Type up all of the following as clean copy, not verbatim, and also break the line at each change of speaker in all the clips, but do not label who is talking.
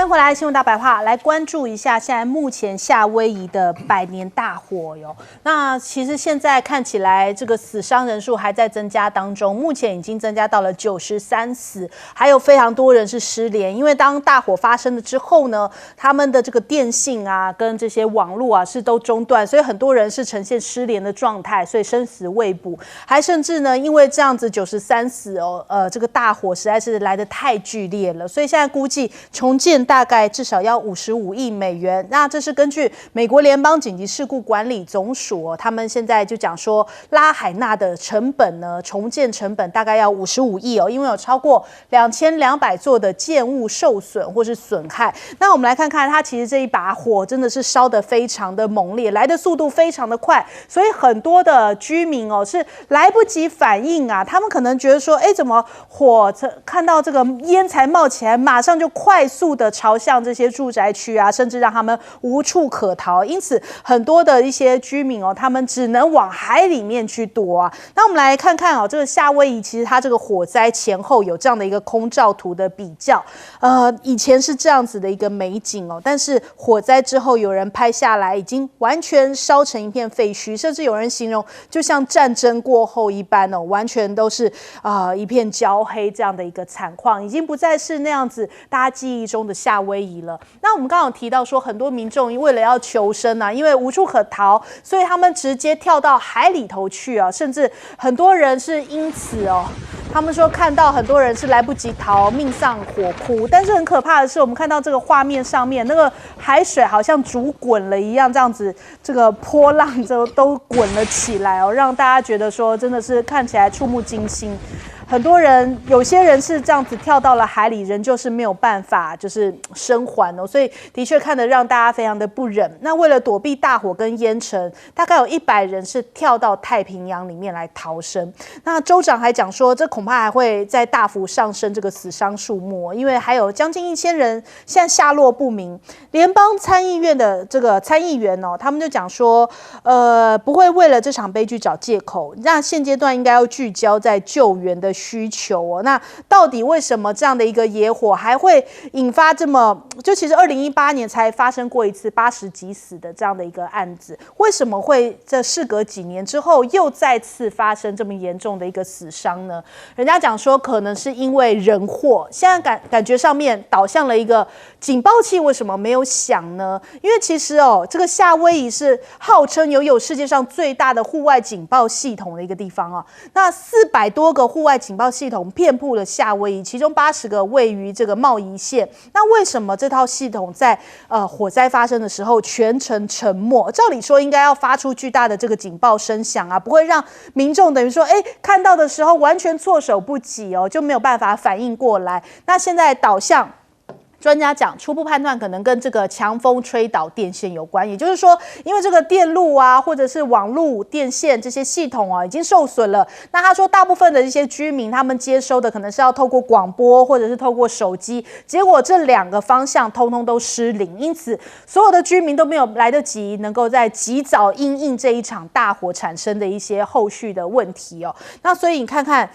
迎回来，新闻大白话，来关注一下现在目前夏威夷的百年大火哟。那其实现在看起来，这个死伤人数还在增加当中，目前已经增加到了93死，还有非常多人是失联。因为当大火发生了之后呢，他们的这个电信啊跟这些网络啊是都中断，所以很多人是呈现失联的状态，所以生死未卜。还甚至呢，因为这样子93死哦，这个大火实在是来得太剧烈了，所以现在估计重建大概至少要55亿美元。那这是根据美国联邦紧急事故管理总署他们现在就讲说，拉海纳的成本呢，重建成本大概要55亿因为有超过2200座的建物受损或是损害。那我们来看看，它其实这一把火真的是烧得非常的猛烈，来的速度非常的快，所以很多的居民是来不及反应啊，他们可能觉得说，怎么火看到这个烟才冒起来，马上就快速的朝向这些住宅区啊，甚至让他们无处可逃。因此，很多的一些居民他们只能往海里面去躲啊。那我们来看看这个夏威夷，其实它这个火灾前后有这样的一个空照图的比较。以前是这样子的一个美景但是火灾之后有人拍下来，已经完全烧成一片废墟，甚至有人形容就像战争过后一般完全都是一片焦黑这样的一个惨况，已经不再是那样子大家记忆中的夏威夷了。那我们刚刚有提到说，很多民众为了要求生因为无处可逃，所以他们直接跳到海里头去甚至很多人是因此他们说看到很多人是来不及逃，命丧火窟。但是很可怕的是，我们看到这个画面上面，那个海水好像煮滚了一样，这样子这个波浪都滚了起来让大家觉得说真的是看起来触目惊心。很多人，有些人是这样子跳到了海里，仍旧是没有办法就是生还所以的确看得让大家非常的不忍。那为了躲避大火跟烟尘，大概有100人是跳到太平洋里面来逃生。那州长还讲说，这恐怕还会再大幅上升这个死伤数目，因为还有将近1000人现在下落不明。联邦参议院的这个参议员他们就讲说，不会为了这场悲剧找借口，那现阶段应该要聚焦在救援的需求那到底为什么这样的一个野火还会引发这么，就其实2018年才发生过一次80几死的这样的一个案子，为什么会这事隔几年之后又再次发生这么严重的一个死伤呢？人家讲说可能是因为人祸，现在感觉上面导向了一个警报器为什么没有响呢？因为其实这个夏威夷是号称拥有世界上最大的户外警报系统的一个地方那400多个户外警报系统遍布了夏威夷，其中80个位于这个茂宜县。那为什么这套系统在火灾发生的时候全程沉默？照理说应该要发出巨大的这个警报声响不会让民众等于说看到的时候完全措手不及就没有办法反应过来。那现在导向专家讲，初步判断可能跟这个强风吹倒电线有关，也就是说，因为这个电路或者是网路电线这些系统已经受损了。那他说，大部分的一些居民他们接收的可能是要透过广播或者是透过手机，结果这2个方向通通都失灵，因此所有的居民都没有来得及能够在及早因应这一场大火产生的一些后续的问题那所以你看看，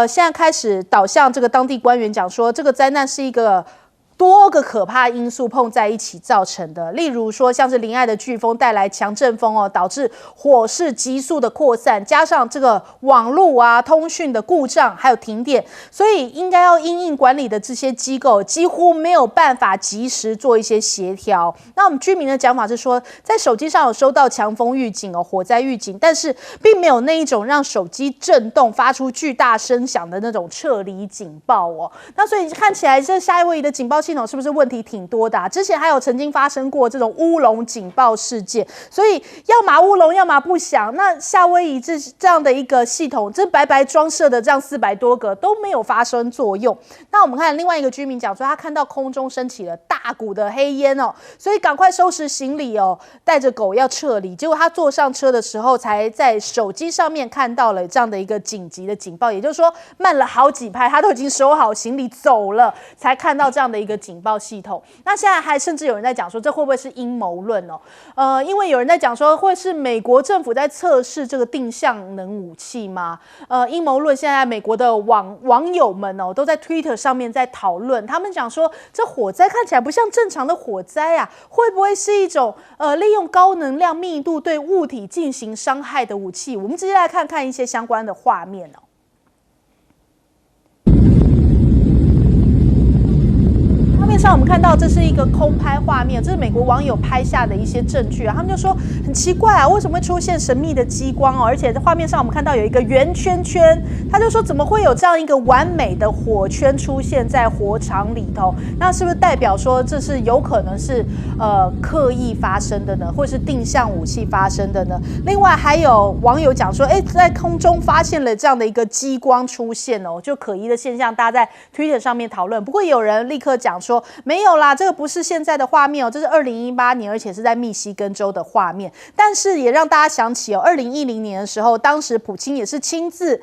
现在开始导向这个当地官员讲说，这个灾难是一个多个可怕因素碰在一起造成的，例如说像是林爱的飓风带来强阵风导致火势急速的扩散，加上这个网路通讯的故障，还有停电，所以应该要因应管理的这些机构几乎没有办法及时做一些协调。那我们居民的讲法是说，在手机上有收到强风预警火灾预警，但是并没有那一种让手机震动发出巨大声响的那种撤离警报那所以看起来这夏威夷的警报系统是不是问题挺多的之前还有曾经发生过这种乌龙警报事件，所以要么乌龙要么不响。那夏威夷这样的一个系统，这白白装设的这样400多个都没有发生作用。那我们看另外一个居民讲说，他看到空中升起了大股的黑烟所以赶快收拾行李带着狗要撤离。结果他坐上车的时候，才在手机上面看到了这样的一个紧急的警报，也就是说慢了好几拍，他都已经收好行李走了，才看到这样的一个个警报系统。那现在还甚至有人在讲说，这会不会是阴谋论哦？因为有人在讲说，会是美国政府在测试这个定向能武器吗？阴谋论现在美国的网友们都在 Twitter 上面在讨论，他们讲说，这火灾看起来不像正常的火灾啊，会不会是一种利用高能量密度对物体进行伤害的武器？我们直接来看看一些相关的画面哦。画面上我们看到这是一个空拍画面，这是美国网友拍下的一些证据啊。他们就说很奇怪啊，为什么会出现神秘的激光哦？而且在画面上我们看到有一个圆圈圈，他就说怎么会有这样一个完美的火圈出现在火场里头？那是不是代表说这是有可能是刻意发生的呢，或是定向武器发生的呢？另外还有网友讲说，在空中发现了这样的一个激光出现哦，就可疑的现象，大家在 Twitter 上面讨论。不过也有人立刻讲说，没有啦，这个不是现在的画面哦，这是2018年，而且是在密西根州的画面。但是也让大家想起2010年的时候，当时普京也是亲自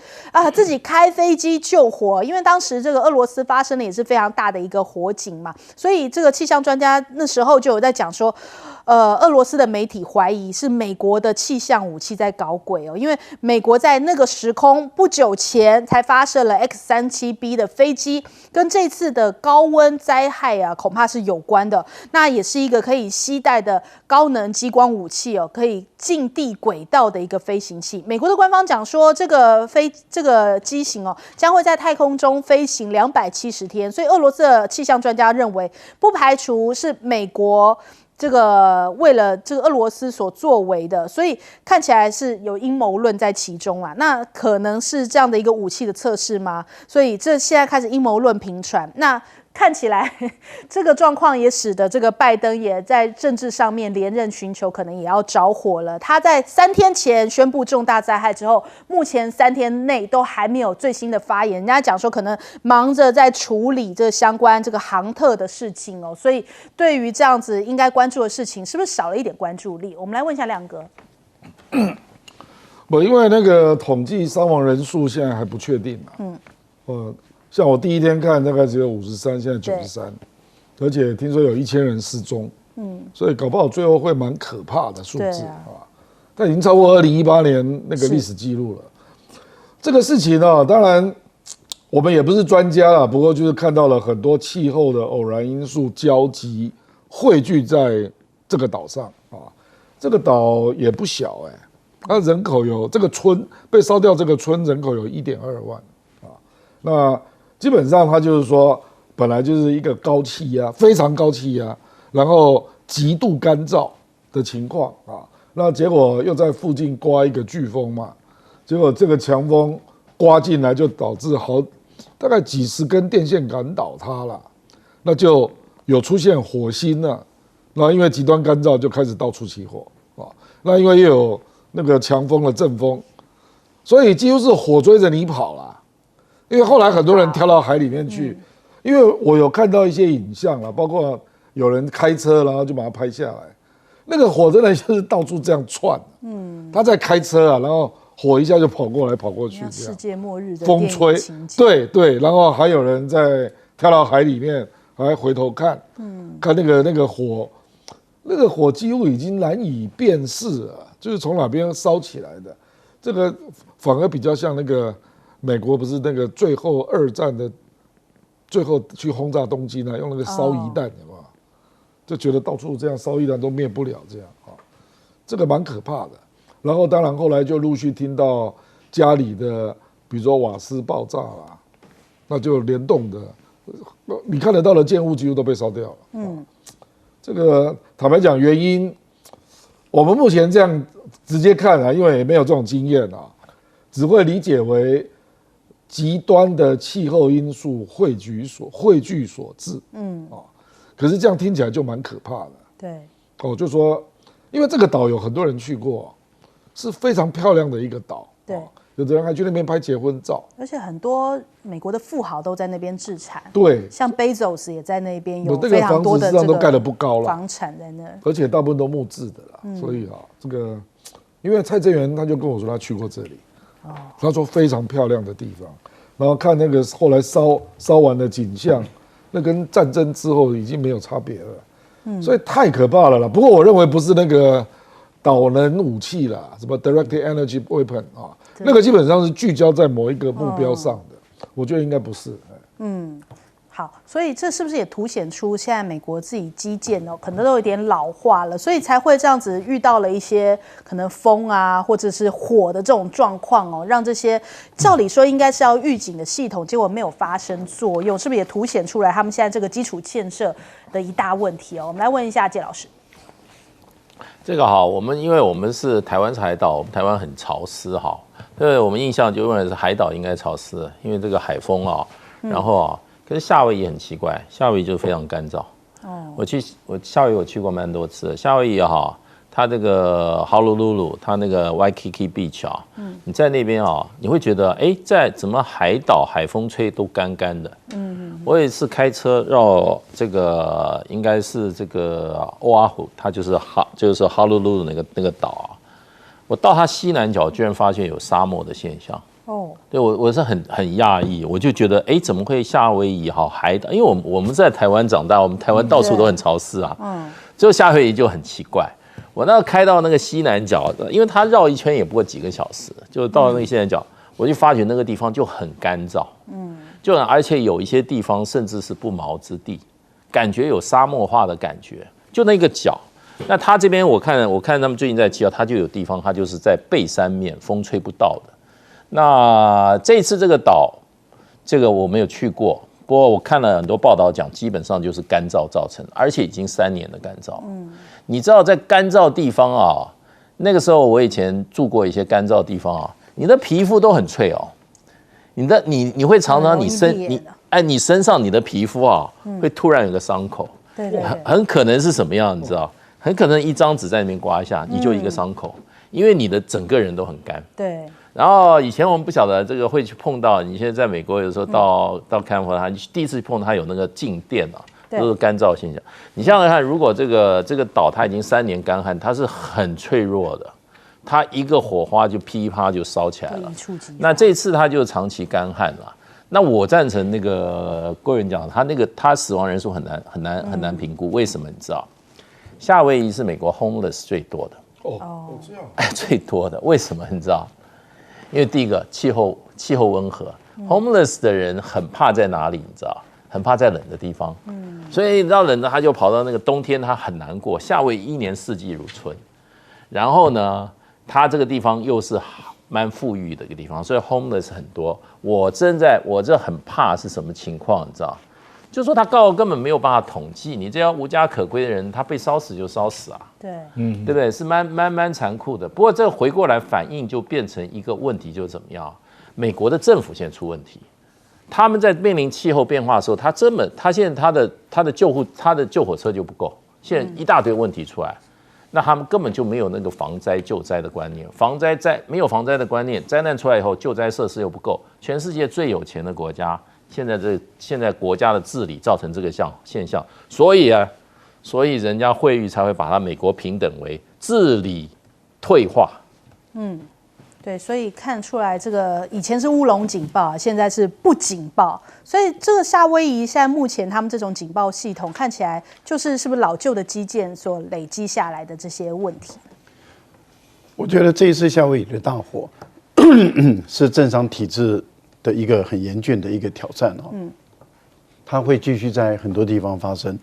自己开飞机救火，因为当时这个俄罗斯发生的也是非常大的一个火警嘛，所以这个气象专家那时候就有在讲说，俄罗斯的媒体怀疑是美国的气象武器在搞鬼哦，因为美国在那个时空不久前才发射了 X-37B 的飞机，跟这次的高温灾害恐怕是有关的。那也是一个可以携带的高能激光武器哦，可以近地轨道的一个飞行器。美国的官方讲说，这个机型将会在太空中飞行270天，所以俄罗斯的气象专家认为，不排除是美国这个为了这个俄罗斯所作为的，所以看起来是有阴谋论在其中啦。那可能是这样的一个武器的测试吗？所以这现在开始阴谋论频传。那看起来这个状况也使得这个拜登也在政治上面连任寻求可能也要着火了。他在3天前宣布重大灾害之后，目前3天内都还没有最新的发言。人家讲说可能忙着在处理这相关这个航特的事情哦，所以对于这样子应该关注的事情，是不是少了一点关注力？我们来问一下亮哥。
因为那个统计伤亡人数现在还不确定像我第一天看大概只有53，现在93，而且听说有1000人失踪，所以搞不好最后会蛮可怕的数字但已经超过2018年那个历史记录了。这个事情当然我们也不是专家啦，不过就是看到了很多气候的偶然因素交集汇聚在这个岛上这个岛也不小它人口有这个村被烧掉，这个村人口有1.2万那基本上它就是说，本来就是一个高气压，非常高气压，然后极度干燥的情况那结果又在附近刮一个飓风嘛，结果这个强风刮进来，就导致大概几十根电线杆倒塌了，那就有出现火星了。那因为极端干燥，就开始到处起火那因为又有那个强风的阵风，所以几乎是火追着你跑啦。因为后来很多人跳到海里面去，因为我有看到一些影像了，包括有人开车，然后就把它拍下来。那个火真的就是到处这样窜，他在开车然后火一下就跑过来跑过去，这样
世界末日的
风吹，对，然后还有人在跳到海里面，还回头看，看那个火，那个火几乎已经难以辨识了，就是从哪边烧起来的。这个反而比较像那个。美国不是那个最后2战的最后去轰炸东京用那个烧夷弹，有没有？就觉得到处这样烧夷弹都灭不了，这样这个蛮可怕的。然后当然后来就陆续听到家里的，比如说瓦斯爆炸啦，那就联动的，你看得到的建物几乎都被烧掉了。这个坦白讲，原因我们目前这样直接看因为也没有这种经验只会理解为。极端的气候因素汇聚所致，可是这样听起来就蛮可怕的。
对，
就说，因为这个岛有很多人去过，是非常漂亮的一个岛。
对，
有的人还去那边拍结婚照，
而且很多美国的富豪都在那边置产。
对，
像 Bezos 也在那边有非常多的
这个都盖得不高了，
房产在那，
而且大部分都木质的啦。所以这个，因为蔡正元他就跟我说他去过这里。他说非常漂亮的地方，然后看那个后来烧完的景象，那跟战争之后已经没有差别了，所以太可怕了啦。不过我认为不是那个导能武器啦，什么 directed energy weapon 啊，那个基本上是聚焦在某一个目标上的，我觉得应该不是。
好，所以这是不是也凸显出现在美国自己基建可能都有点老化了，所以才会这样子遇到了一些可能风啊或者是火的这种状况让这些照理说应该是要预警的系统，结果没有发生作用，是不是也凸显出来他们现在这个基础建设的一大问题我们来问一下介老师。
这个因为我们是台湾海岛，我们台湾很潮湿对，我们印象就认为是海岛应该潮湿，因为这个海风然后可是夏威夷很奇怪，夏威夷就非常干燥。我夏威夷我去过蛮多次的，夏威夷它这个 Honolulu， 它那个 Waikiki Beach 你在那边你会觉得在怎么海岛海风吹都干干的。我有一次开车绕这个应该是这个欧阿湖，它就是 Honolulu 那个岛我到它西南角居然发现有沙漠的现象。对，我是很讶异，我就觉得怎么会夏威夷海岛？因为我们在台湾长大，我们台湾到处都很潮湿只有夏威夷就很奇怪。我那开到那个西南角的，因为它绕一圈也不过几个小时，就到那个西南角，我就发觉那个地方就很干燥，而且有一些地方甚至是不毛之地，感觉有沙漠化的感觉，就那个角。那它这边我看他们最近在介绍，它就有地方它就是在背山面，风吹不到的。那这次这个岛，这个我没有去过，不过我看了很多报道讲，基本上就是干燥造成的，而且已经3年的干燥。你知道在干燥地方那个时候我以前住过一些干燥地方你的皮肤都很脆你会常常你身上你的皮肤会突然有个伤口，
对，
很可能是什么样，你知道？很可能一张纸在那边刮一下，你就一个伤口，因为你的整个人都很干。
对。
然后以前我们不晓得这个会去碰到，你现在在美国有时候到看佛它，第一次碰到它有那个静电都是干燥现象。你想想看，如果这个岛它已经3年干旱，它是很脆弱的，它一个火花就噼啪就烧起来了。那这次它就长期干旱了。那我赞成那个贵人讲，它死亡人数很难评估，为什么你知道？夏威夷是美国 homeless 最多的
这样
最多的，为什么你知道？因为第一个气候温和，homeless 的人很怕在哪里，你知道？很怕在冷的地方，所以你知道冷的他就跑到那个冬天，他很难过。夏威夷1年4季如春，然后呢，他这个地方又是蛮富裕的一个地方，所以 homeless 很多。我这很怕是什么情况，你知道？就是说他根本没有办法统计，你这样无家可归的人，他被烧死就烧死
对，
对不对？是蛮残酷的。不过这回过来反应就变成一个问题，就是怎么样？美国的政府现在出问题，他们在面临气候变化的时候，他现在他的救火车就不够，现在一大堆问题出来，那他们根本就没有那个防灾救灾的观念，没有防灾的观念，灾难出来以后，救灾设施又不够，全世界最有钱的国家。现在国家的治理造成这个现象，所以人家惠誉才会把它美国评等为治理退化。
对，所以看出来这个以前是乌龙警报，现在是不警报，所以这个夏威夷现在目前他们这种警报系统看起来是不是老旧的基建所累积下来的这些问题？
我觉得这一次夏威夷的大火是政商体制的一个很严峻的一个挑战它会继续在很多地方发生。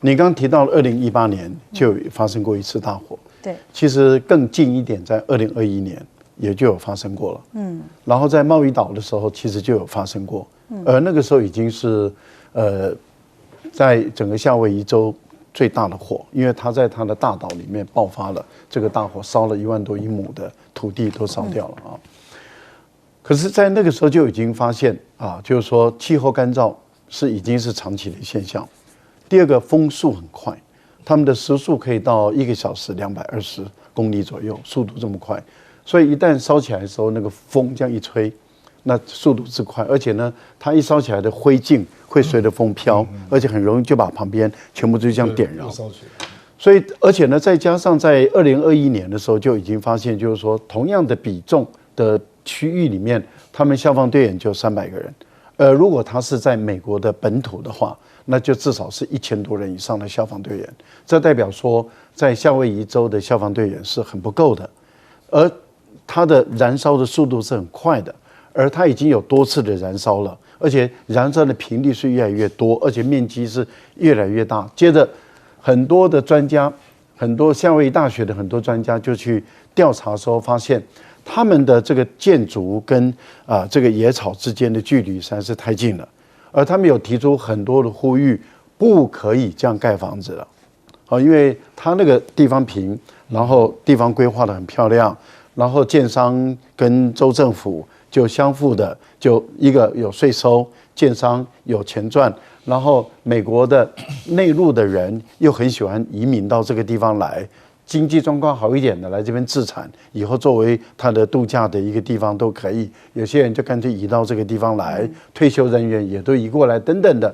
你刚提到2018年就发生过一次大火，
对，
其实更近一点，在2021年也就有发生过了，然后在贸易岛的时候其实就有发生过，而那个时候已经是在整个夏威夷州最大的火，因为它在它的大岛里面爆发了这个大火，烧了1万多英亩的土地都烧掉了可是，在那个时候就已经发现就是说气候干燥已经是长期的现象。第二个，风速很快，他们的时速可以到1个小时220公里左右，速度这么快，所以一旦烧起来的时候，那个风这样一吹，那速度之快，而且呢，它一烧起来的灰烬会随着风飘，而且很容易就把旁边全部就这样点燃。所以，而且呢，再加上在2021年的时候就已经发现，就是说同样的比重的区域里面，他们消防队员就300个人，如果他是在美国的本土的话，那就至少是1000多人以上的消防队员。这代表说，在夏威夷州的消防队员是很不够的，而它的燃烧的速度是很快的，而它已经有多次的燃烧了，而且燃烧的频率是越来越多，而且面积是越来越大。接着，很多的专家，很多夏威夷大学的很多专家就去调查的时候发现，他们的这个建筑跟这个野草之间的距离实在是太近了。而他们有提出很多的呼吁，不可以这样盖房子了，因为他那个地方平，然后地方规划得很漂亮，然后建商跟州政府就相互的，就一个有税收，建商有钱赚，然后美国的内陆的人又很喜欢移民到这个地方来，经济状况好一点的来这边自产，以后作为他的度假的一个地方都可以。有些人就干脆移到这个地方来，退休人员也都移过来等等的。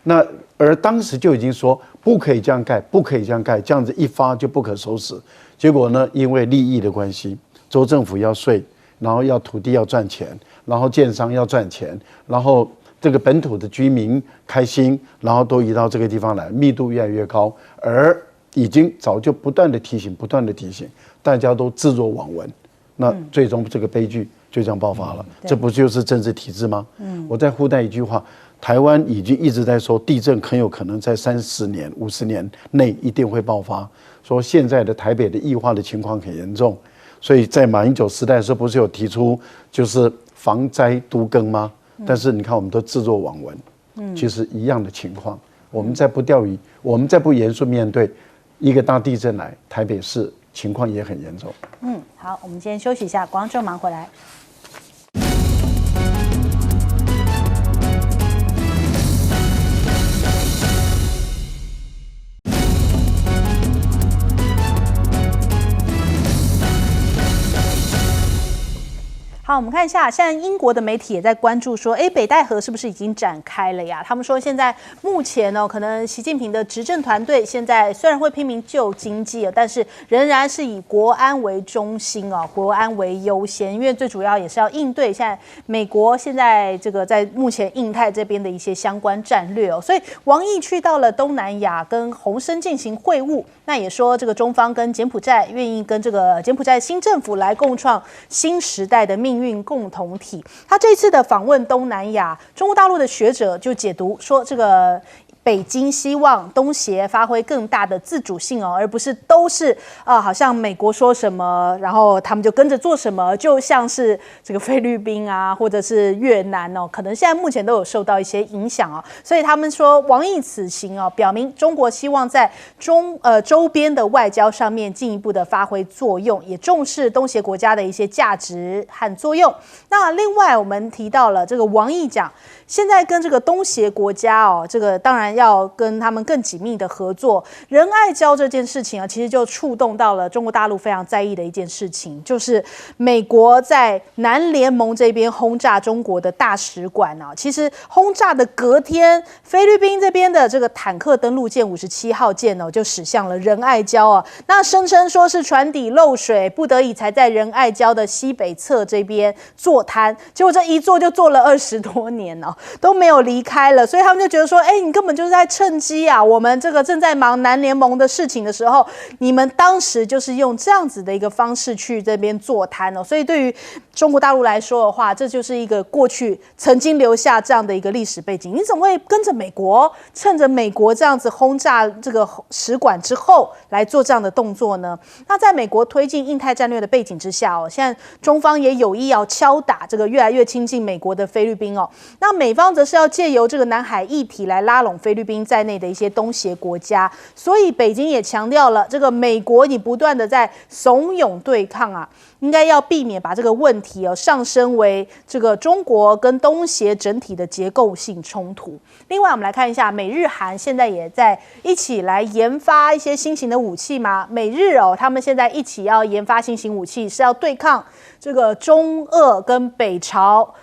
那而当时就已经说不可以这样盖，不可以这样盖，这样子一发就不可收拾。结果呢，因为利益的关系，州政府要税，然后要土地要赚钱，然后建商要赚钱，然后这个本土的居民开心，然后都移到这个地方来，密度越来越高，而已经早就不断的提醒，大家都置若罔闻，那最终这个悲剧就这样爆发了。这不就是政治体制吗？我再附带一句话，台湾已经一直在说地震很有可能在30年、50年内一定会爆发，说现在的台北的异化的情况很严重，所以在马英九时代的时候不是有提出就是防灾都更吗？但是你看我们都置若罔闻，其实一样的情况，我们再不钓鱼，我们再不严肃面对。一个大地震来，台北市情况也很严重。
好，我们先休息一下，广州忙回来。好，我们看一下，现在英国的媒体也在关注说，北戴河是不是已经展开了呀？他们说，现在目前呢，可能习近平的执政团队现在虽然会拼命救经济，但是仍然是以国安为中心哦，国安为优先，因为最主要也是要应对现在美国现在这个在目前印太这边的一些相关战略哦。所以王毅去到了东南亚跟洪森进行会晤，那也说这个中方跟柬埔寨愿意跟这个柬埔寨新政府来共创新时代的命运共同体。他这次的访问东南亚，中国大陆的学者就解读说，这个北京希望东协发挥更大的自主性哦，而不是都是好像美国说什么，然后他们就跟着做什么，就像是这个菲律宾啊，或者是越南哦，可能现在目前都有受到一些影响哦。所以他们说，王毅此行哦，表明中国希望在周边的外交上面进一步的发挥作用，也重视东协国家的一些价值和作用。那另外我们提到了这个王毅讲，现在跟这个东协国家哦，这个当然要跟他们更紧密的合作。仁爱礁这件事情啊，其实就触动到了中国大陆非常在意的一件事情，就是美国在南联盟这边轰炸中国的大使馆啊。其实轰炸的隔天，菲律宾这边的这个坦克登陆舰57号舰哦，就驶向了仁爱礁啊。那声称说是船底漏水，不得已才在仁爱礁的西北侧这边坐滩，结果这一坐就坐了20多年哦，都没有离开了。所以他们就觉得说，你根本就是在趁机啊，我们这个正在忙南联盟的事情的时候，你们当时就是用这样子的一个方式去这边坐滩哦。所以对于中国大陆来说的话，这就是一个过去曾经留下这样的一个历史背景。你怎么会跟着美国，趁着美国这样子轰炸这个使馆之后来做这样的动作呢？那在美国推进印太战略的背景之下哦，现在中方也有意要敲打这个越来越亲近美国的菲律宾哦。那美方则是要借由这个南海议题来拉拢菲律宾在内的一些东协国家，所以北京也强调了，这个美国你不断的在怂恿对抗啊，应该要避免把这个问题上升为这个中国跟东协整体的结构性冲突。另外，我们来看一下，美日韩现在也在一起来研发一些新型的武器吗？美日他们现在一起要研发新型武器，是要对抗这个中俄跟北朝，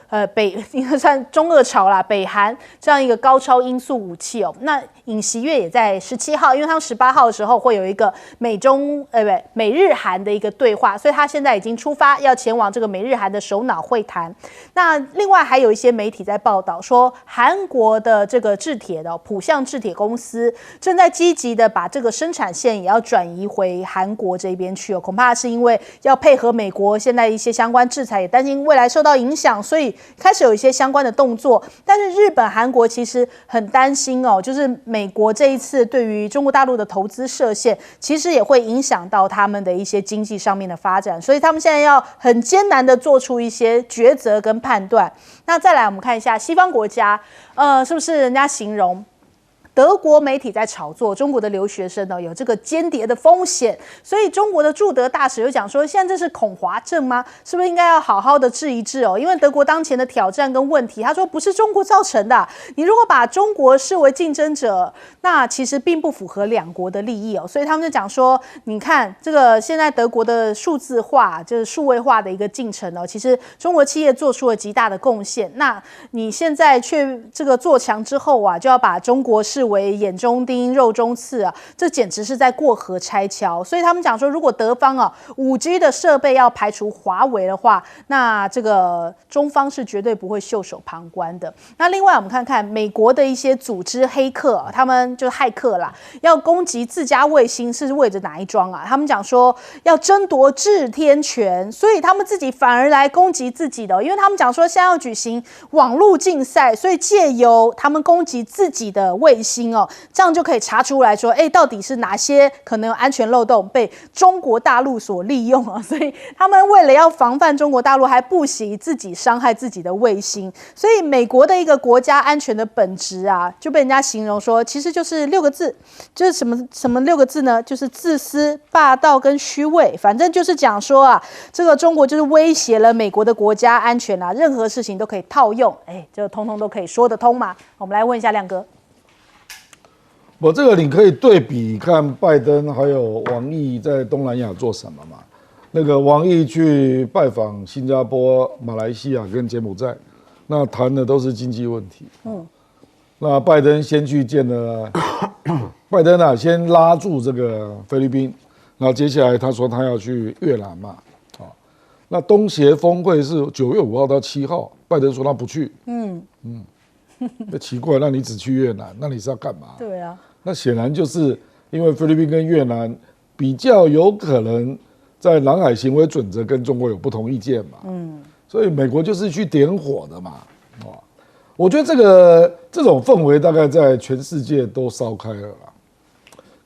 应该算中俄朝啦，北韩这样一个高超音速武器哦。那尹锡悦也在17号，因为他们18号的时候会有一个美日韩的一个对话，所以他现在已经经出发，要前往这个美日韩的首脑会谈。那另外还有一些媒体在报道说，韩国的这个制铁的浦项制铁公司正在积极的把这个生产线也要转移回韩国这边去哦，恐怕是因为要配合美国现在一些相关制裁，也担心未来受到影响，所以开始有一些相关的动作。但是日本、韩国其实很担心哦，就是美国这一次对于中国大陆的投资设限，其实也会影响到他们的一些经济上面的发展，所以他们现在要很艰难的做出一些抉择跟判断。那再来我们看一下西方国家，是不是人家形容德国媒体在炒作中国的留学生呢有这个间谍的风险，所以中国的驻德大使又讲说，现在这是恐华症吗？是不是应该要好好的治一治哦？因为德国当前的挑战跟问题，他说不是中国造成的。你如果把中国视为竞争者，那其实并不符合两国的利益哦。所以他们就讲说，你看这个现在德国的数字化，就是数位化的一个进程哦，其实中国企业做出了极大的贡献。那你现在却这个做强之后啊，就要把中国视为眼中钉、肉中刺啊，这简直是在过河拆桥。所以他们讲说，如果德方啊5G 的设备要排除华为的话，那这个中方是绝对不会袖手旁观的。那另外我们看看美国的一些组织黑客啊，他们就是骇客啦，要攻击自家卫星是为着哪一桩啊？他们讲说要争夺制天权，所以他们自己反而来攻击自己的哦，因为他们讲说现在要举行网络竞赛，所以借由他们攻击自己的卫星哦，这样就可以查出来说，到底是哪些可能有安全漏洞被中国大陆所利用啊？所以他们为了要防范中国大陆，还不惜自己伤害自己的卫星。所以美国的一个国家安全的本质啊，就被人家形容说，其实就是6个字，就是什么6个字呢？就是自私、霸道跟虚伪。反正就是讲说啊，这个中国就是威胁了美国的国家安全啊，任何事情都可以套用，就通通都可以说得通嘛。我们来问一下亮哥。
我这个你可以对比看拜登还有王毅在东南亚做什么嘛？那个王毅去拜访新加坡、马来西亚跟柬埔寨，那谈的都是经济问题。那拜登先去见了，拜登啊先拉住这个菲律宾，然后接下来他说他要去越南嘛，那东协峰会是9月5号到7号，拜登说他不去。那奇怪，那你只去越南，那你是要干嘛？
对啊。
那显然就是因为菲律宾跟越南比较有可能在南海行为准则跟中国有不同意见嘛，所以美国就是去点火的嘛，我觉得这种氛围大概在全世界都烧开了啦，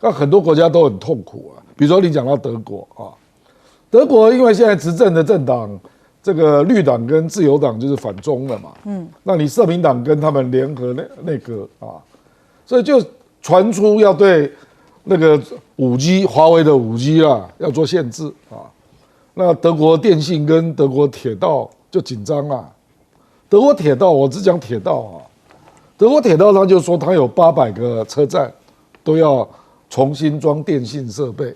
那很多国家都很痛苦啊，比如说你讲到德国啊，德国因为现在执政的政党这个绿党跟自由党就是反中的嘛，那你社民党跟他们联合内阁啊，所以就传出要对那个5G 华为的5G 啊要做限制啊，那德国电信跟德国铁道就紧张了。德国铁道我只讲铁道啊，德国铁道他就说他有800个车站都要重新装电信设备，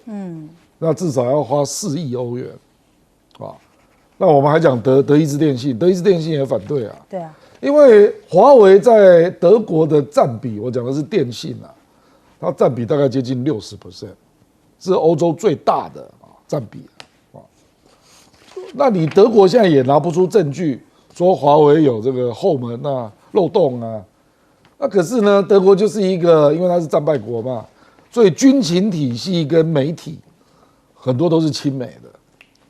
那至少要花4亿欧元啊。那我们还讲德意志电信，德意志电信也反对啊，
对啊，
因为华为在德国的占比，我讲的是电信啊。它占比大概接近60%，是欧洲最大的占比啊。那你德国现在也拿不出证据说华为有这个后门啊、漏洞啊。那可是呢，德国就是一个，因为它是战败国嘛，所以军情体系跟媒体很多都是亲美的。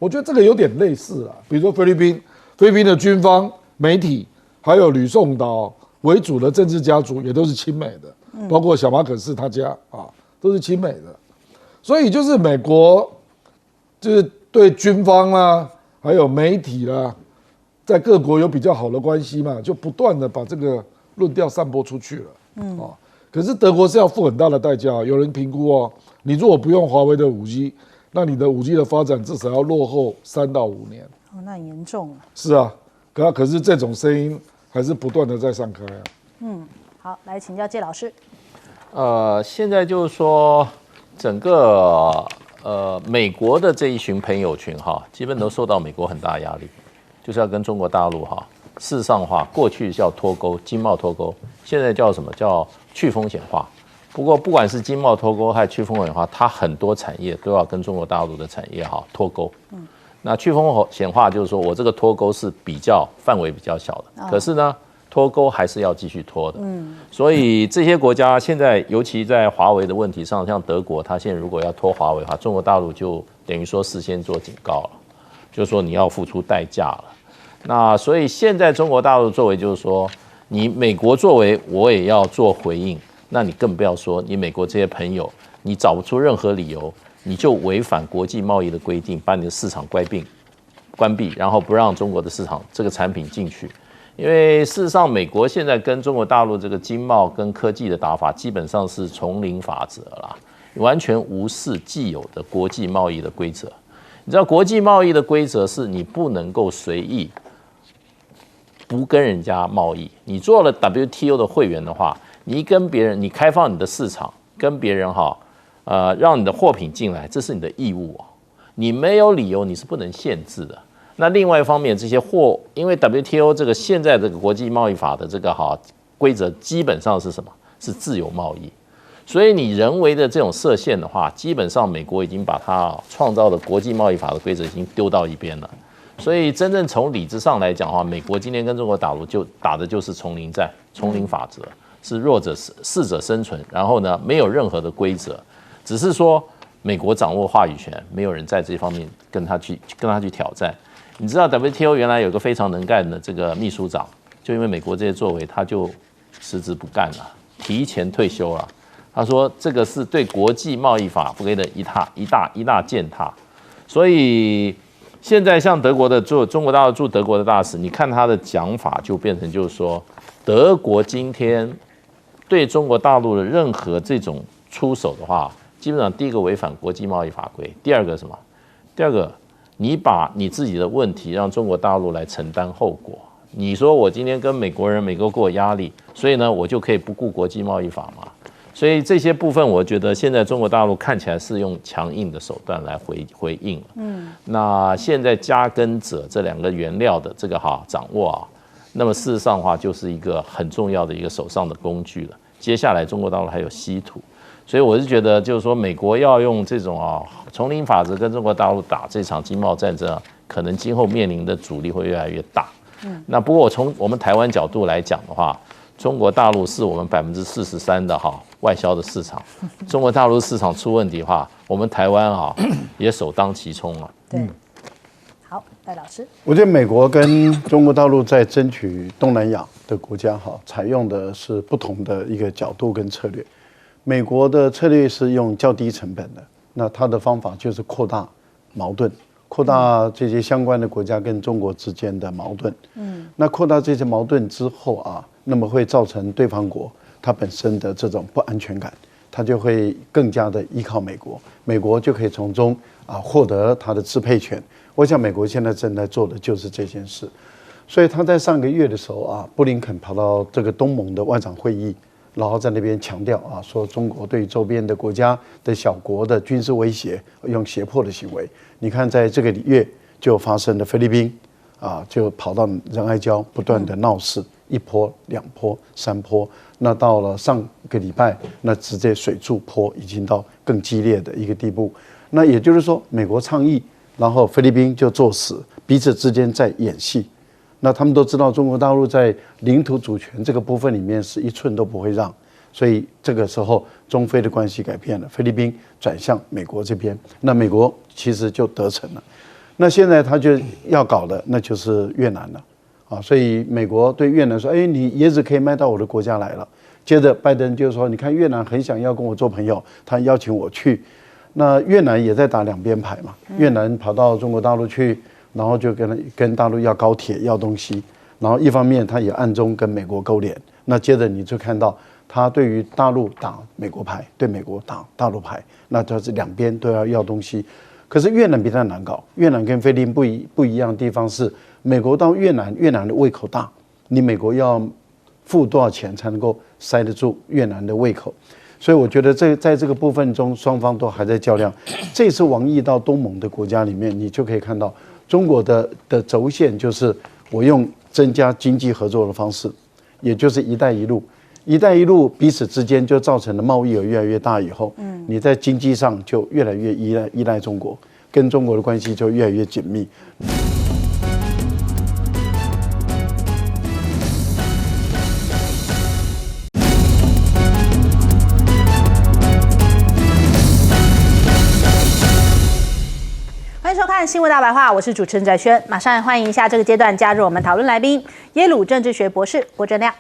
我觉得这个有点类似啊，比如说菲律宾的军方、媒体还有吕宋岛为主的政治家族也都是亲美的。包括小马可仕他家啊，都是亲美的，所以就是美国就是对军方啦，还有媒体啦，在各国有比较好的关系嘛，就不断的把这个论调散播出去了。可是德国是要付很大的代价，有人评估哦，你如果不用华为的5G，那你的5G的发展至少要落后3到5年。
那很严重啊。
是啊，可是这种声音还是不断的在散开啊。
好，来请教介老师。
现在就是说，整个美国的这一群朋友群哈，基本都受到美国很大压力，就是要跟中国大陆哈事实上化。过去叫脱钩，经贸脱钩，现在叫什么？叫去风险化。不过不管是经贸脱钩还是去风险化，它很多产业都要跟中国大陆的产业哈脱钩。那去风险化就是说我这个脱钩是比较范围比较小的，可是呢，脱钩还是要继续脱的。所以这些国家现在，尤其在华为的问题上，像德国，它现在如果要脱华为的话，中国大陆就等于说事先做警告了，就是说你要付出代价了。那所以现在中国大陆作为就是说，你美国作为我也要做回应，那你更不要说你美国这些朋友，你找不出任何理由。你就违反国际贸易的规定，把你的市场关闭，然后不让中国的市场这个产品进去。因为事实上，美国现在跟中国大陆这个经贸跟科技的打法，基本上是丛林法则啦，完全无视既有的国际贸易的规则。你知道，国际贸易的规则是你不能够随意不跟人家贸易。你做了 WTO 的会员的话，你跟别人，你开放你的市场，跟别人让你的货品进来，这是你的义务哦。你没有理由，你是不能限制的。那另外一方面，这些货，因为 WTO 这个现在这个国际贸易法的这个规则，基本上是什么？是自由贸易。所以你人为的这种设限的话，基本上美国已经把它创造的国际贸易法的规则已经丢到一边了。所以真正从理智上来讲的话，美国今天跟中国打的就是丛林战、丛林法则，是弱者适者生存，然后呢，没有任何的规则。只是说，美国掌握话语权，没有人在这方面跟他去挑战。你知道 WTO 原来有个非常能干的这个秘书长，就因为美国这些作为，他就辞职不干了，提前退休了。他说这个是对国际贸易法规的一大践踏。所以现在像德国的中国大陆驻德国的大使，你看他的讲法就变成就是说，德国今天对中国大陆的任何这种出手的话，基本上第一个违反国际贸易法规，第二个什么？第二个，你把你自己的问题让中国大陆来承担后果。你说我今天跟美国人，美国给我压力，所以呢，我就可以不顾国际贸易法嘛？所以这些部分，我觉得现在中国大陆看起来是用强硬的手段来回应了。那现在加跟锗这两个原料的这个掌握那么事实上的话，就是一个很重要的一个手上的工具了。接下来中国大陆还有稀土。所以我是觉得，就是说，美国要用这种丛林法则跟中国大陆打这场经贸战争，可能今后面临的阻力会越来越大。那不过从我们台湾角度来讲的话，中国大陆是我们43%的外销的市场。中国大陆市场出问题的话，我们台湾也首当其冲了。
对，好，赖老师，
我觉得美国跟中国大陆在争取东南亚的国家采用的是不同的一个角度跟策略。美国的策略是用较低成本的，那它的方法就是扩大矛盾，扩大这些相关的国家跟中国之间的矛盾。那扩大这些矛盾之后那么会造成对方国它本身的这种不安全感，它就会更加的依靠美国，美国就可以从中获得它的支配权。我想美国现在正在做的就是这件事。所以他在上个月的时候布林肯跑到这个东盟的外长会议，然后在那边强调说中国对周边的国家的小国的军事威胁，用胁迫的行为。你看，在这个月就发生了菲律宾就跑到仁爱礁不断的闹事，一波、两波、三波，那到了上个礼拜，那直接水柱波已经到更激烈的一个地步。那也就是说，美国倡议，然后菲律宾就作死，彼此之间在演戏。那他们都知道，中国大陆在领土主权这个部分里面是一寸都不会让，所以这个时候中菲的关系改变了，菲律宾转向美国这边，那美国其实就得逞了。那现在他就要搞的那就是越南了所以美国对越南说：“哎，你椰子可以卖到我的国家来了。”接着拜登就说：“你看越南很想要跟我做朋友，他邀请我去。”那越南也在打两边牌嘛，越南跑到中国大陆去。然后就跟大陆要高铁要东西，然后一方面他也暗中跟美国勾连。那接着你就看到他对于大陆打美国牌，对美国打大陆牌，那就是两边都要东西。可是越南比较难搞，越南跟菲律宾不一样的地方是，美国到越南，越南的胃口大，你美国要付多少钱才能够塞得住越南的胃口？所以我觉得在这个部分中，双方都还在较量。这次王毅到东盟的国家里面，你就可以看到。中国的轴线就是我用增加经济合作的方式，也就是“一带一路”。“一带一路”彼此之间就造成了贸易额越来越大以后，你在经济上就越来越依赖中国。跟中国的关系就越来越紧密。
欢迎收看《新闻大白话》，我是主持人翟轩，马上来欢迎一下这个阶段加入我们讨论来宾，耶鲁政治学博士郭正亮，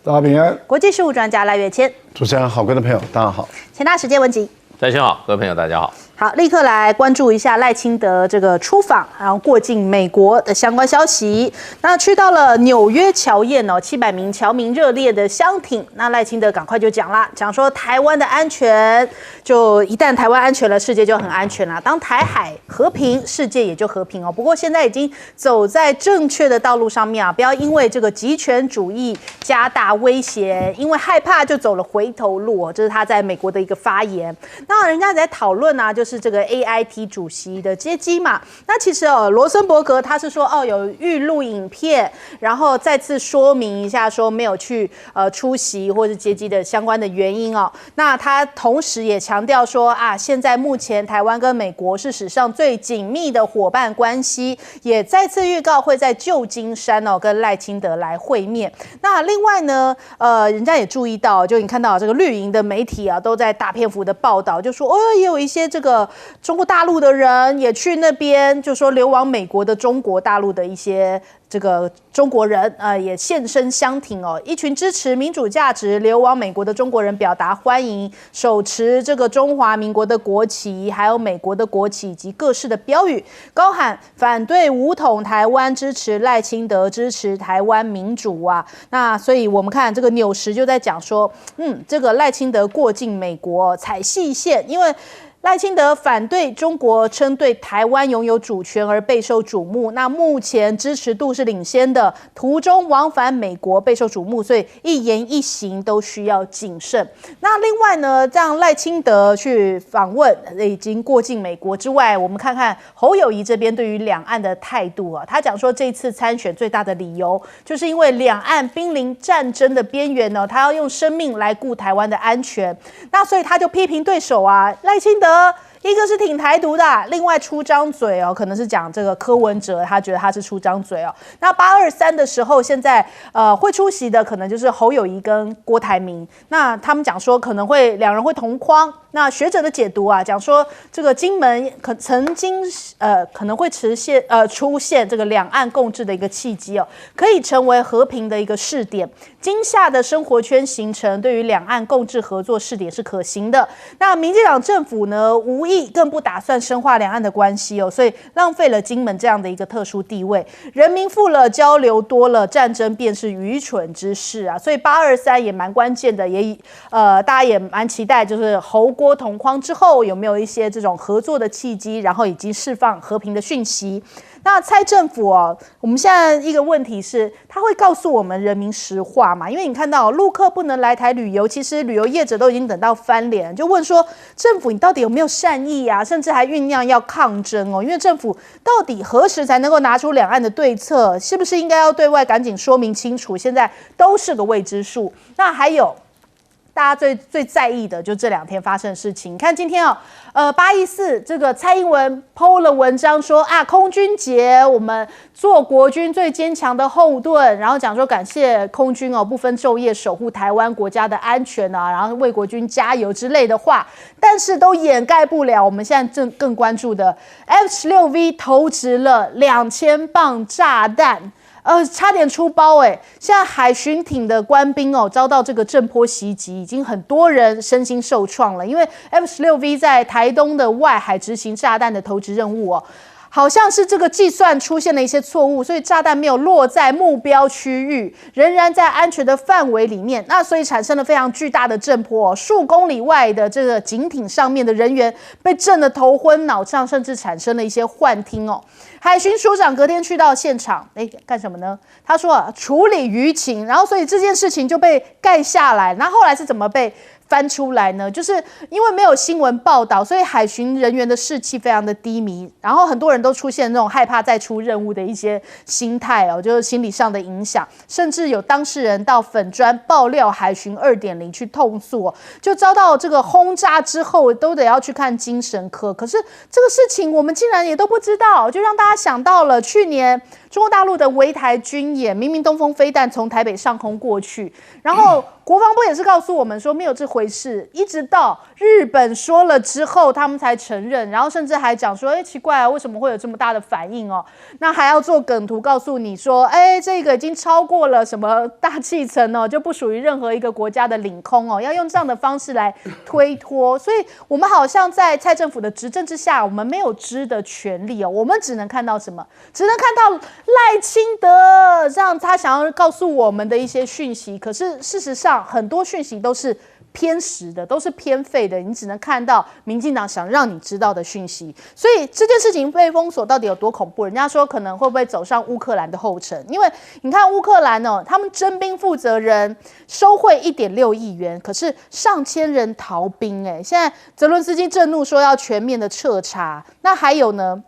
大家平安。
国际事务专家赖岳谦，
主持人好，观众朋友大家好。
前大时间文集，
翟轩好，各位朋友大家好。
好，立刻来关注一下赖清德这个出访，然后过境美国的相关消息。那去到了纽约侨宴哦，700名侨民热烈的相挺。那赖清德赶快就讲啦，讲说台湾的安全，就一旦台湾安全了，世界就很安全啦。当台海和平，世界也就和平哦。不过现在已经走在正确的道路上面啊，不要因为这个极权主义加大威胁，因为害怕就走了回头路哦。这是他在美国的一个发言。那人家在讨论啊，就是这个 AIT 主席的接机嘛。那其实罗森伯格他是说有预录影片，然后再次说明一下说没有去出席或是接机的相关的原因哦。那他同时也强调说现在目前台湾跟美国是史上最紧密的伙伴关系，也再次预告会在旧金山跟赖清德来会面。那另外呢，人家也注意到，就你看到这个绿营的媒体啊，都在大篇幅的报道，就说也有一些这个中国大陆的人也去那边，就说流亡美国的中国大陆的一些这个中国人也现身相挺哦，一群支持民主价值流亡美国的中国人表达欢迎，手持这个中华民国的国旗，还有美国的国旗以及各式的标语，高喊反对武统台湾，支持赖清德，支持台湾民主啊。那所以我们看这个纽时就在讲说，这个赖清德过境美国踩细线，因为赖清德反对中国称对台湾拥有主权而备受瞩目，那目前支持度是领先的，途中往返美国备受瞩目，所以一言一行都需要谨慎。那另外呢，让赖清德去访问已经过境美国之外，我们看看侯友宜这边对于两岸的态度啊，他讲说这次参选最大的理由就是因为两岸濒临战争的边缘呢，他要用生命来顾台湾的安全，那所以他就批评对手赖清德一个是挺台独的，另外出张嘴可能是讲这个柯文哲，他觉得他是出张嘴那823的时候，现在会出席的可能就是侯友宜跟郭台铭，那他们讲说可能会两人会同框。那学者的解读讲说这个金门曾经可能会出现这个两岸共治的一个契机可以成为和平的一个试点。今夏的生活圈形成，对于两岸共治合作试点是可行的。那民进党政府呢，无意更不打算深化两岸的关系所以浪费了金门这样的一个特殊地位。人民富了，交流多了，战争便是愚蠢之事所以823也蛮关键的，也大家也蛮期待，就是侯郭同框之后有没有一些这种合作的契机，然后以及释放和平的讯息。那蔡政府我们现在一个问题是，他会告诉我们人民实话嘛？因为你看到陆客不能来台旅游，其实旅游业者都已经等到翻脸，就问说政府你到底有没有善意甚至还酝酿要抗争因为政府到底何时才能够拿出两岸的对策？是不是应该要对外赶紧说明清楚？现在都是个未知数。那还有大家最在意的就这2天发生的事情。你看今天814这个蔡英文 po 了文章说空军节我们做国军最坚强的后盾，然后讲说感谢空军不分昼夜守护台湾国家的安全然后为国军加油之类的话，但是都掩盖不了我们现在更关注的 F-16V 投掷了2000磅炸弹。差点出包现在海巡艇的官兵遭到这个震波袭击，已经很多人身心受创了。因为 F-16V 在台东的外海执行炸弹的投掷任务好像是这个计算出现了一些错误，所以炸弹没有落在目标区域，仍然在安全的范围里面。那所以产生了非常巨大的震波数公里外的这个警艇上面的人员被震得头昏脑胀，甚至产生了一些幻听海巡署长隔天去到现场，干什么呢？他说处理舆情，然后所以这件事情就被盖下来。然后后来是怎么被翻出来呢？就是因为没有新闻报道，所以海巡人员的士气非常的低迷，然后很多人都出现那种害怕再出任务的一些心态哦，就是心理上的影响，甚至有当事人到粉专爆料海巡2.0去痛诉哦，就遭到这个轰炸之后都得要去看精神科。可是这个事情我们竟然也都不知道，就让大家想到了去年中国大陆的围台军演，明明东风飞弹从台北上空过去，然后国防部也是告诉我们说没有这回事，一直到日本说了之后，他们才承认，然后甚至还讲说，奇怪啊，为什么会有这么大的反应哦？那还要做梗图告诉你说，这个已经超过了什么大气层哦，就不属于任何一个国家的领空哦，要用这样的方式来推脱，所以我们好像在蔡政府的执政之下，我们没有知的权利哦，我们只能看到什么？只能看到赖清德让他想要告诉我们的一些讯息，可是事实上很多讯息都是偏食的，都是偏废的，你只能看到民进党想让你知道的讯息。所以这件事情被封锁到底有多恐怖？人家说可能会不会走上乌克兰的后尘？因为你看乌克兰哦，他们征兵负责人收贿1.6亿元，可是上千人逃兵现在泽伦斯基震怒说要全面的彻查。那还有呢？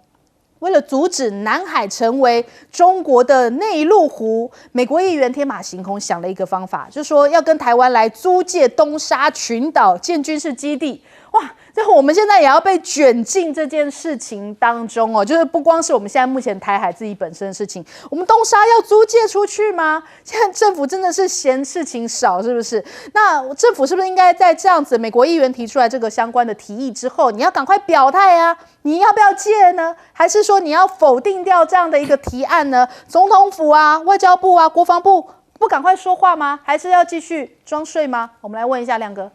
为了阻止南海成为中国的内陆湖，美国议员天马行空想了一个方法，就是说要跟台湾来租借东沙群岛建军事基地。哇，这我们现在也要被卷进这件事情当中哦，就是不光是我们现在目前台海自己本身的事情，我们东沙要租借出去吗？现在政府真的是嫌事情少，是不是？那政府是不是应该在这样子美国议员提出来这个相关的提议之后，你要赶快表态啊？你要不要借呢？还是说你要否定掉这样的一个提案呢？总统府啊、外交部啊、国防部不赶快说话吗？还是要继续装睡吗？我们来问一下亮哥。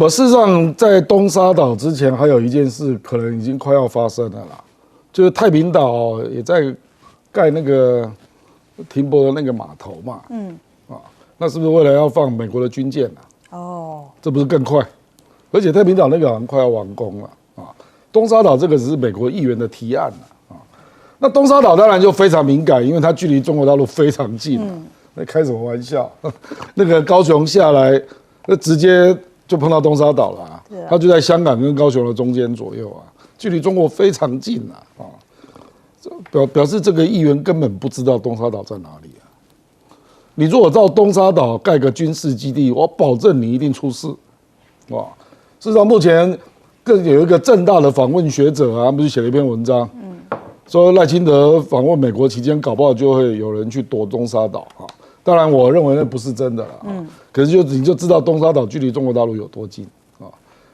事实上，在东沙岛之前，还有一件事可能已经快要发生了啦，就是太平岛也在盖那个停泊的那个码头嘛，那是不是为了要放美国的军舰哦，这不是更快？而且太平岛那个好像快要完工了啊。东沙岛这个只是美国议员的提案啊。那东沙岛当然就非常敏感，因为它距离中国大陆非常近那开什么玩笑？那个高雄下来，那直接就碰到东沙岛了啊，它就在香港跟高雄的中间左右啊，距离中国非常近啊，表示这个议员根本不知道东沙岛在哪里啊。你如果到东沙岛盖个军事基地，我保证你一定出事，哇！事实上，目前更有一个政大的访问学者啊，不是写了一篇文章，说赖清德访问美国期间，搞不好就会有人去夺东沙岛啊。当然，我认为那不是真的了可是你就知道东沙岛距离中国大陆有多近啊，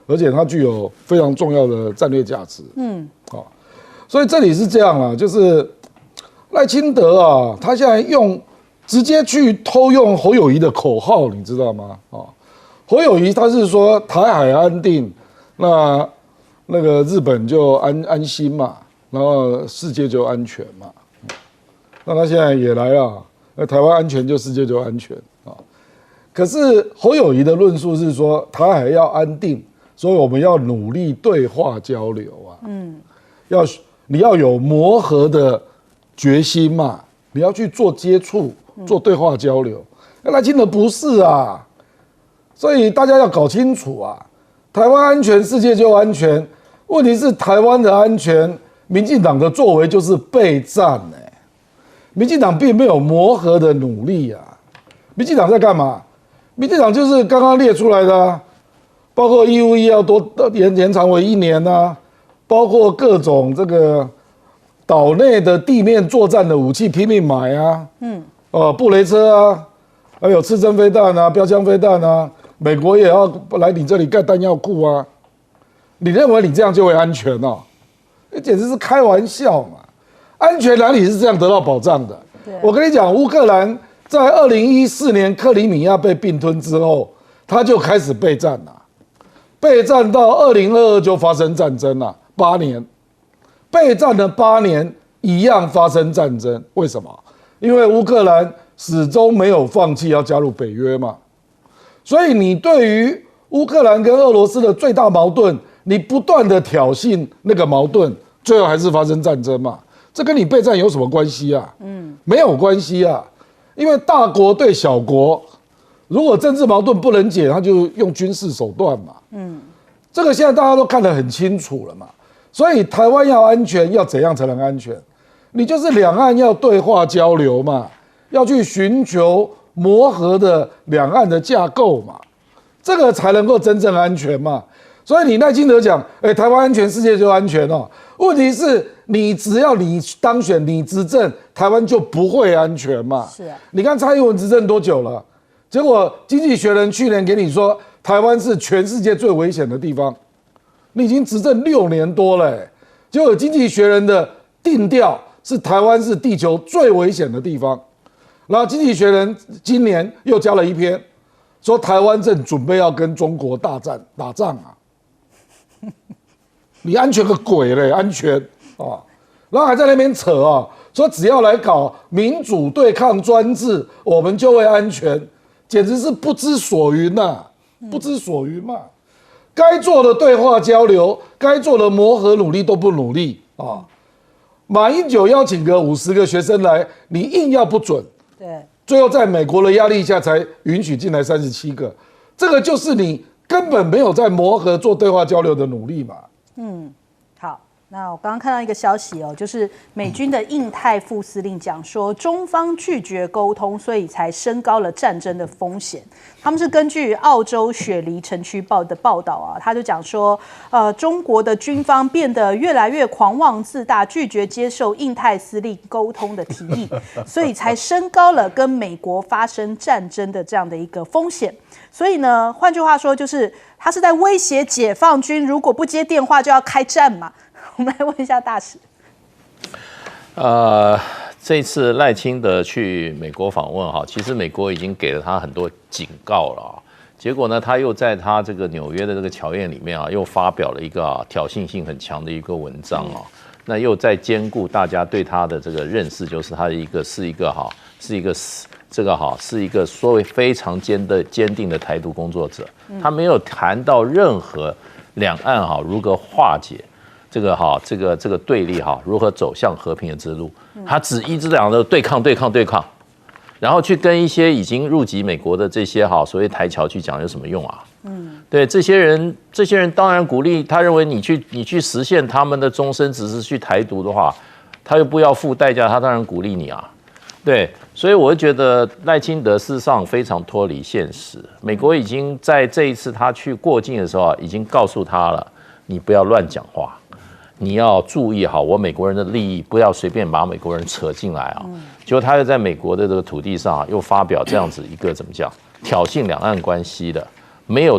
而且它具有非常重要的战略价值。所以这里是这样啊，就是赖清德啊，他现在直接去偷用侯友宜的口号，你知道吗？侯友宜他是说台海安定，那个日本就安心嘛，然后世界就安全嘛。那他现在也来了，那台湾安全就世界就安全啊。可是侯友宜的论述是说台海要安定，所以我们要努力对话交流啊。你要有磨合的决心嘛，你要去做接触，做对话交流。赖清德不是啊。所以大家要搞清楚啊，台湾安全，世界就安全。问题是台湾的安全，民进党的作为就是备战民进党并没有磨合的努力啊。民进党在干嘛？民进党就是刚刚列出来的包括义务役要多延长为1年包括各种这个岛内的地面作战的武器拼命买布雷车还有刺针飞弹标枪飞弹美国也要来你这里盖弹药库你认为你这样就会安全简直是开玩笑嘛！安全哪里是这样得到保障的？我跟你讲，乌克兰在2014年克里米亚被并吞之后，他就开始备战了，备战到2022就发生战争了，8年，备战了8年，一样发生战争。为什么？因为乌克兰始终没有放弃要加入北约嘛。所以你对于乌克兰跟俄罗斯的最大矛盾，你不断的挑衅那个矛盾，最后还是发生战争嘛？这跟你备战有什么关系啊？没有关系啊，因为大国对小国如果政治矛盾不能解，他就用军事手段嘛。这个现在大家都看得很清楚了嘛。所以台湾要安全，要怎样才能安全？你就是两岸要对话交流嘛，要去寻求磨合的两岸的架构嘛，这个才能够真正安全嘛。所以你赖清德讲，台湾安全，世界就安全哦。问题是你只要你当选，你执政，台湾就不会安全嘛。
是啊，
你看蔡英文执政多久了？结果《经济学人》去年给你说，台湾是全世界最危险的地方。你已经执政6年多了，结果《经济学人》的定调是台湾是地球最危险的地方。然后《经济学人》今年又加了一篇，说台湾正准备要跟中国打仗啊！你安全个鬼嘞，安全啊！然后还在那边扯啊，说只要来搞民主对抗专制，我们就会安全，简直是不知所云呐，不知所云嘛！该做的对话交流，该做的磨合努力都不努力啊！马英九邀请个50个学生来，你硬要不准，
对，
最后在美国的压力下才允许进来37个，这个就是你根本没有在磨合做对话交流的努力嘛。
好。那我刚刚看到一个消息哦，就是美军的印太副司令讲说，中方拒绝沟通，所以才升高了战争的风险。他们是根据澳洲雪梨城区报的报道啊，他就讲说，中国的军方变得越来越狂妄自大，拒绝接受印太司令沟通的提议，所以才升高了跟美国发生战争的这样的一个风险。所以呢，换句话说，就是他是在威胁解放军，如果不接电话就要开战嘛。我们来问一下大使。
这次赖清德去美国访问哈，其实美国已经给了他很多警告了啊。结果呢，他又在他这个纽约的这个侨宴里面啊，又发表了一个挑衅性很强的一个文章啊。那又在兼顾大家对他的这个认识，就是他是一个所谓非常坚定的台独工作者。他没有谈到任何两岸如何化解这个对立如何走向和平的之路，他只一直讲的对抗，然后去跟一些已经入籍美国的这些所谓台侨去讲有什么用啊？对这些人当然鼓励，他认为你去实现他们的终身，只是去台独的话，他又不要付代价，他当然鼓励你啊。对，所以我会觉得赖清德事实上非常脱离现实。美国已经在这一次他去过境的时候已经告诉他了，你不要乱讲话。你要注意好我美国人的利益，不要随便把美国人扯进来啊！结果他又在美国的这个土地上又发表这样子一个怎么讲挑衅两岸关系的，没有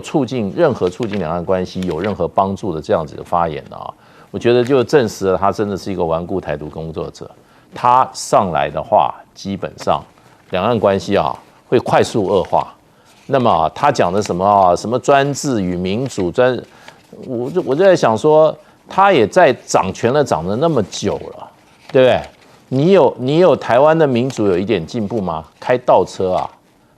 任何促进两岸关系有任何帮助的这样子的发言啊！我觉得就证实了他真的是一个顽固台独工作者。他上来的话，基本上两岸关系会快速恶化。那么他讲的什么专制与民主我就在想说。他也在掌权了，掌了那么久了，对不对？你有台湾的民主有一点进步吗？开倒车啊，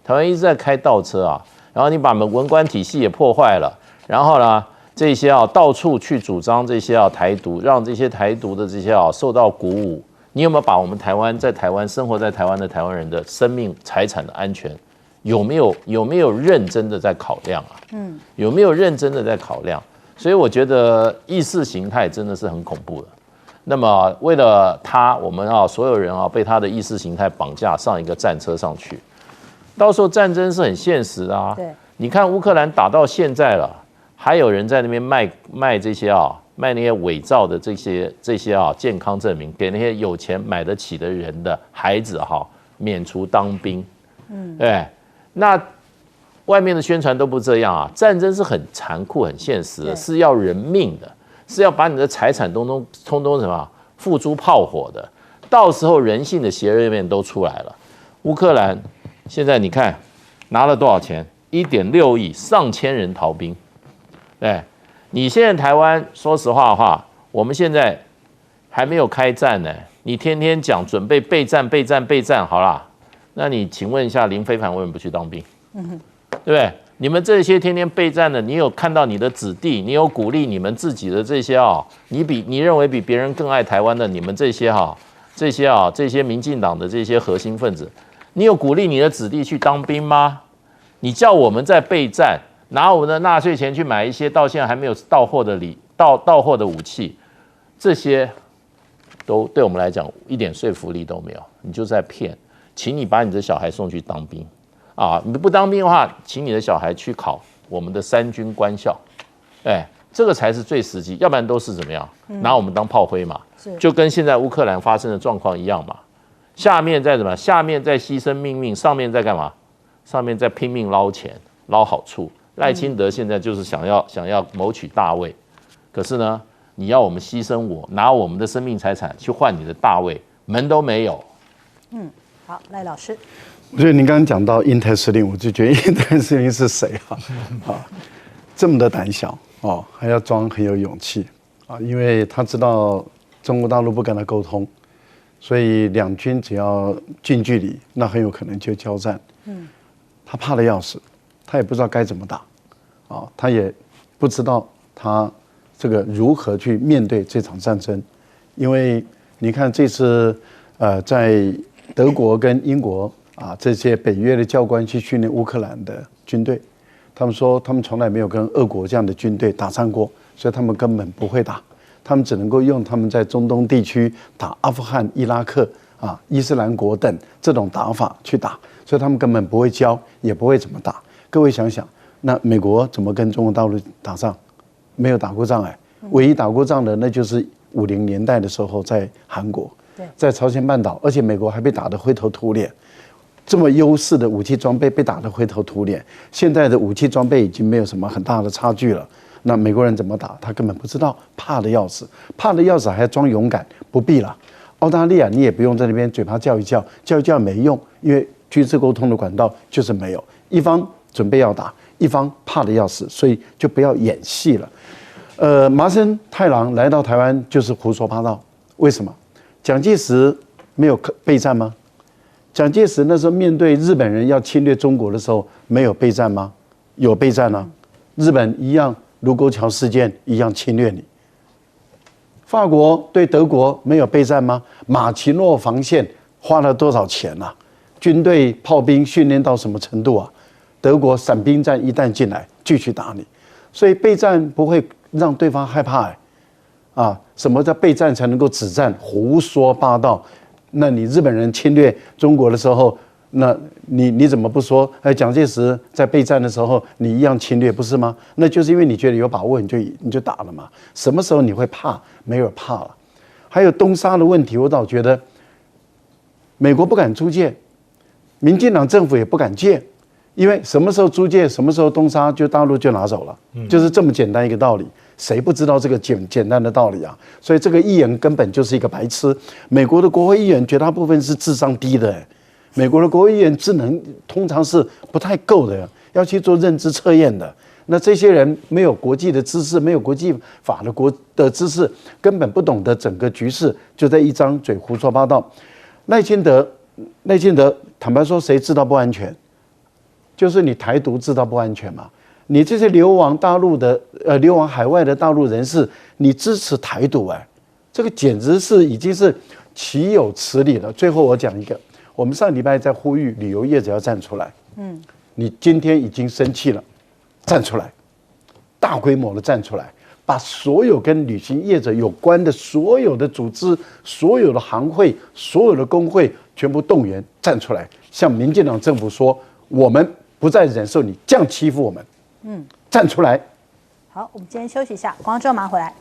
台湾一直在开倒车啊，然后你把文官体系也破坏了，然后呢，这些到处去主张这些台独，让这些台独的这些受到鼓舞。你有没有把我们在台湾生活在台湾的台湾人的生命财产的安全，有没有认真的在考量啊？有没有认真的在考量？所以我觉得意识形态真的是很恐怖的。那么为了他，我们所有人被他的意识形态绑架上一个战车上去，到时候战争是很现实的啊。
对，
你看乌克兰打到现在了，还有人在那边卖这些卖那些伪造的这些健康证明，给那些有钱买得起的人的孩子免除当兵。对，那。外面的宣传都不这样啊！战争是很残酷、很现实的，是要人命的，是要把你的财产通通什么付诸炮火的。到时候人性的邪恶面都出来了。乌克兰现在你看拿了多少钱？1.6亿，上千人逃兵。对，你现在台湾，说实话的话，我们现在还没有开战呢，你天天讲准备备战，好啦，那你请问一下林非凡为什么不去当兵？对不对？你们这些天天备战的，你有看到你的子弟，你有鼓励你们自己的这些你认为比别人更爱台湾的你们这些民进党的这些核心分子，你有鼓励你的子弟去当兵吗？你叫我们在备战，拿我们的纳税钱去买一些到现在还没有到货的武器，这些都对我们来讲一点说服力都没有，你就在骗。请你把你的小孩送去当兵啊！你不当兵的话，请你的小孩去考我们的3军官校，这个才是最实际，要不然都是怎么样？拿我们当炮灰嘛，就跟现在乌克兰发生的状况一样嘛。下面在牺牲命运，上面在干嘛？上面在拼命捞钱、捞好处。赖清德现在就是想要谋取大位，可是呢，你要我们牺牲拿我们的生命财产去换你的大位，门都没有。
好，赖老师。
所以您刚刚讲到印太司令，我就觉得印太司令是谁啊？这么的胆小哦，还要装很有勇气啊，因为他知道中国大陆不跟他沟通，所以两军只要近距离，那很有可能就交战。他怕得要死，他也不知道该怎么打，他也不知道他这个如何去面对这场战争，因为你看这次在德国跟英国这些北约的教官去训练乌克兰的军队，他们说他们从来没有跟俄国这样的军队打仗过，所以他们根本不会打，他们只能够用他们在中东地区打阿富汗、伊拉克伊斯兰国等这种打法去打，所以他们根本不会教，也不会怎么打。各位想想，那美国怎么跟中国大陆打仗？没有打过仗唯一打过仗的那就是50年代的时候在韩国，在朝鲜半岛，而且美国还被打得灰头土脸。这么优势的武器装备被打得灰头土脸，现在的武器装备已经没有什么很大的差距了。那美国人怎么打？他根本不知道，怕得要死，还要装勇敢，不必了。澳大利亚你也不用在那边嘴巴叫一叫没用，因为军事沟通的管道就是没有，一方准备要打，一方怕得要死，所以就不要演戏了。麻生太郎来到台湾就是胡说八道，为什么？蒋介石没有备战吗？蒋介石那时候面对日本人要侵略中国的时候，没有备战吗？有备战啊，日本一样，卢沟桥事件一样侵略你。法国对德国没有备战吗？马奇诺防线花了多少钱啊？军队炮兵训练到什么程度啊？德国伞兵战一旦进来，继续打你，所以备战不会让对方害怕什么叫备战才能够止战？胡说八道！那你日本人侵略中国的时候，那你怎么不说？蒋介石在备战的时候，你一样侵略，不是吗？那就是因为你觉得有把握，你就打了嘛。什么时候你会怕？没有怕了。还有东沙的问题，我倒觉得美国不敢租借，民进党政府也不敢借，因为什么时候租借，什么时候东沙就大陆就拿走了，就是这么简单一个道理。谁不知道这个简单的道理啊？所以这个议员根本就是一个白痴。美国的国会议员绝大部分是智商低的，美国的国会议员智能通常是不太够的，要去做认知测验的。那这些人没有国际的知识，没有国际法的知识，根本不懂得整个局势，就在一张嘴胡说八道。赖清德，坦白说，谁知道不安全？就是你台独知道不安全吗？你这些流亡海外的大陆人士，你支持台独这个简直是已经是岂有此理了。最后我讲一个，我们上礼拜在呼吁旅游业者要站出来，你今天已经生气了，站出来，大规模的站出来，把所有跟旅行业者有关的所有的组织、所有的行会、所有的工会全部动员站出来，向民进党政府说，我们不再忍受你这样欺负我们。站出来。
好，我们今天休息一下，广告之后马上回来。